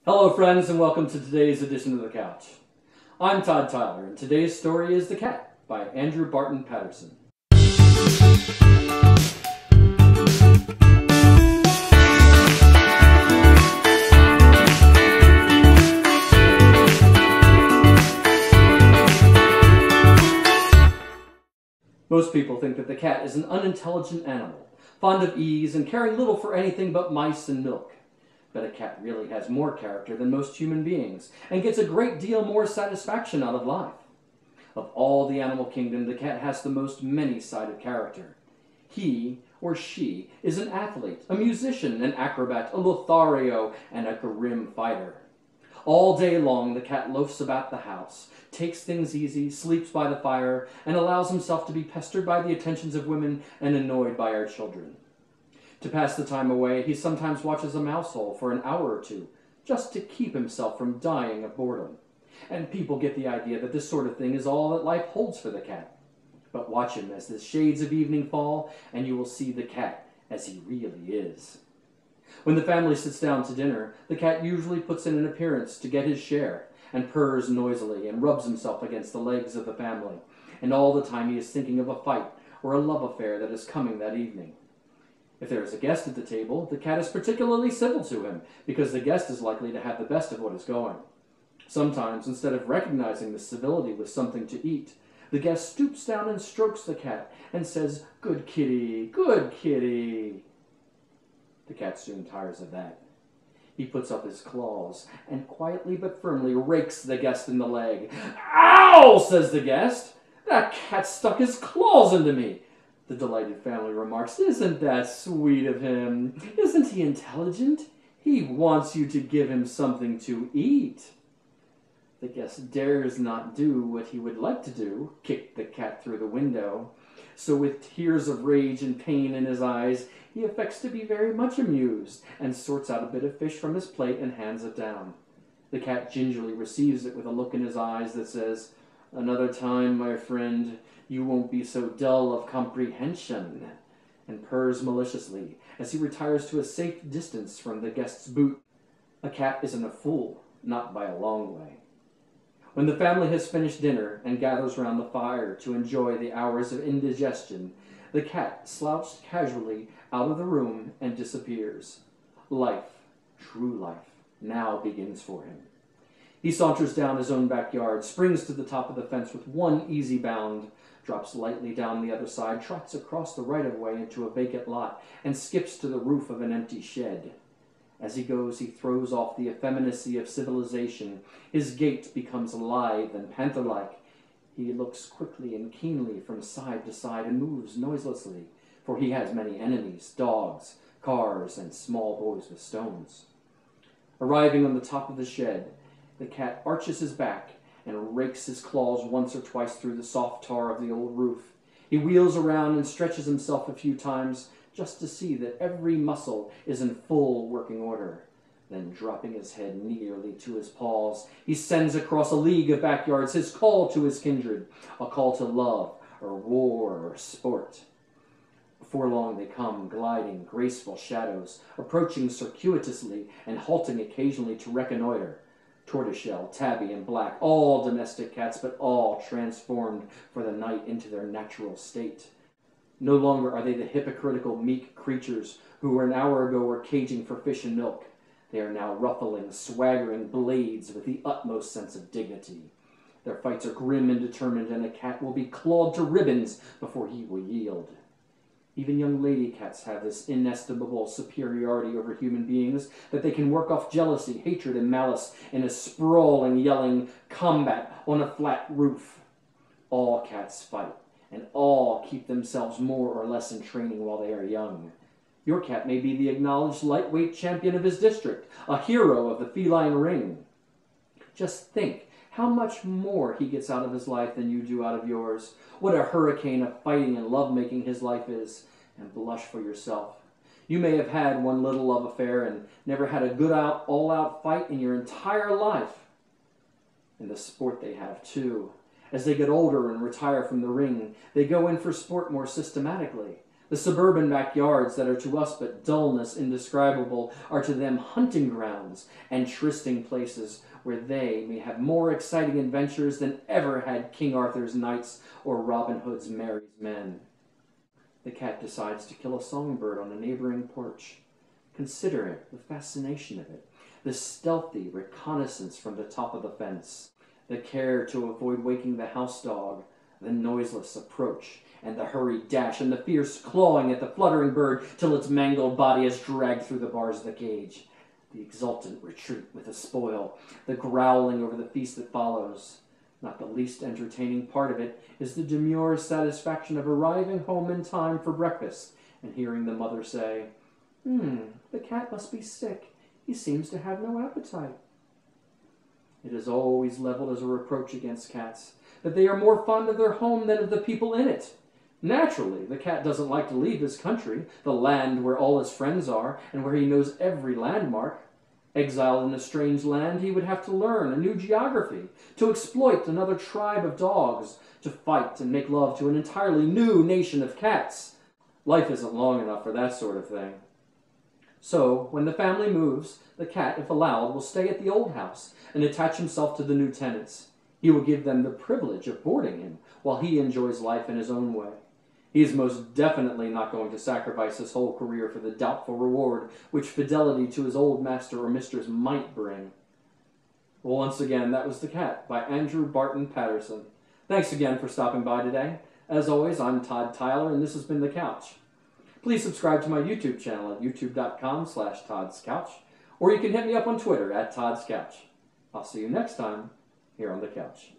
Hello friends and welcome to today's edition of The Couch. I'm Todd Tyler and today's story is The Cat by Barton Paterson. Most people think that the cat is an unintelligent animal, fond of ease and caring little for anything but mice and milk. But a cat really has more character than most human beings, and gets a great deal more satisfaction out of life. Of all the animal kingdom, the cat has the most many-sided character. He, or she, is an athlete, a musician, an acrobat, a Lothario, and a grim fighter. All day long, the cat loafs about the house, takes things easy, sleeps by the fire, and allows himself to be pestered by the attentions of women and annoyed by our children. To pass the time away, he sometimes watches a mouse hole for an hour or two, just to keep himself from dying of boredom. And people get the idea that this sort of thing is all that life holds for the cat. But watch him as the shades of evening fall, and you will see the cat as he really is. When the family sits down to dinner, the cat usually puts in an appearance to get his share, and purrs noisily and rubs himself against the legs of the family, and all the time he is thinking of a fight or a love affair that is coming that evening. If there is a guest at the table, the cat is particularly civil to him, because the guest is likely to have the best of what is going. Sometimes, instead of recognizing the civility with something to eat, the guest stoops down and strokes the cat and says, "Good kitty, good kitty." The cat soon tires of that. He puts up his claws and quietly but firmly rakes the guest in the leg. "Ow!" says the guest. "That cat stuck his claws into me." The delighted family remarks, "Isn't that sweet of him? Isn't he intelligent? He wants you to give him something to eat." The guest dares not do what he would like to do, kick the cat through the window. So with tears of rage and pain in his eyes, he affects to be very much amused, and sorts out a bit of fish from his plate and hands it down. The cat gingerly receives it with a look in his eyes that says, "Another time, my friend, you won't be so dull of comprehension," and purrs maliciously as he retires to a safe distance from the guest's boot. A cat isn't a fool, not by a long way. When the family has finished dinner and gathers round the fire to enjoy the hours of indigestion, the cat slouched casually out of the room and disappears. Life, true life, now begins for him. He saunters down his own backyard, springs to the top of the fence with one easy bound, drops lightly down the other side, trots across the right-of-way into a vacant lot, and skips to the roof of an empty shed. As he goes, he throws off the effeminacy of civilization. His gait becomes lithe and panther-like. He looks quickly and keenly from side to side and moves noiselessly, for he has many enemies, dogs, cars, and small boys with stones. Arriving on the top of the shed, the cat arches his back and rakes his claws once or twice through the soft tar of the old roof. He wheels around and stretches himself a few times, just to see that every muscle is in full working order. Then, dropping his head nearly to his paws, he sends across a league of backyards his call to his kindred, a call to love, or war, or sport. Before long they come, gliding, graceful shadows, approaching circuitously and halting occasionally to reconnoiter. Tortoiseshell, tabby, and black, all domestic cats, but all transformed for the night into their natural state. No longer are they the hypocritical, meek creatures who an hour ago were caging for fish and milk. They are now ruffling, swaggering blades with the utmost sense of dignity. Their fights are grim and determined, and a cat will be clawed to ribbons before he will yield. Even young lady cats have this inestimable superiority over human beings that they can work off jealousy, hatred, and malice in a sprawling, yelling combat on a flat roof. All cats fight, and all keep themselves more or less in training while they are young. Your cat may be the acknowledged lightweight champion of his district, a hero of the feline ring. Just think how much more he gets out of his life than you do out of yours. What a hurricane of fighting and love-making his life is, and blush for yourself. You may have had one little love affair and never had a good all-out fight in your entire life. And the sport they have, too. As they get older and retire from the ring, they go in for sport more systematically. The The suburban backyards that are to us but dullness indescribable are to them hunting grounds and trysting places where they may have more exciting adventures than ever had King Arthur's knights or Robin Hood's merry men. The cat decides to kill a songbird on a neighboring porch. Consider it, the fascination of it, the stealthy reconnaissance from the top of the fence, the care to avoid waking the house dog, the noiseless approach, and the hurried dash, and the fierce clawing at the fluttering bird till its mangled body is dragged through the bars of the cage, the exultant retreat with the spoil, the growling over the feast that follows. Not the least entertaining part of it is the demure satisfaction of arriving home in time for breakfast and hearing the mother say, the cat must be sick. He seems to have no appetite." It is always leveled as a reproach against cats that they are more fond of their home than of the people in it. Naturally, the cat doesn't like to leave his country, the land where all his friends are and where he knows every landmark. Exiled in a strange land, he would have to learn a new geography, to exploit another tribe of dogs, to fight and make love to an entirely new nation of cats. Life isn't long enough for that sort of thing. So, when the family moves, the cat, if allowed, will stay at the old house and attach himself to the new tenants. He will give them the privilege of boarding him while he enjoys life in his own way. He is most definitely not going to sacrifice his whole career for the doubtful reward which fidelity to his old master or mistress might bring. Well, once again, that was The Cat by Andrew Barton Paterson. Thanks again for stopping by today. As always, I'm Todd Tyler, and this has been The Couch. Please subscribe to my YouTube channel at youtube.com/ToddsCouch, or you can hit me up on Twitter at Todd's Couch. I'll see you next time here on The Couch.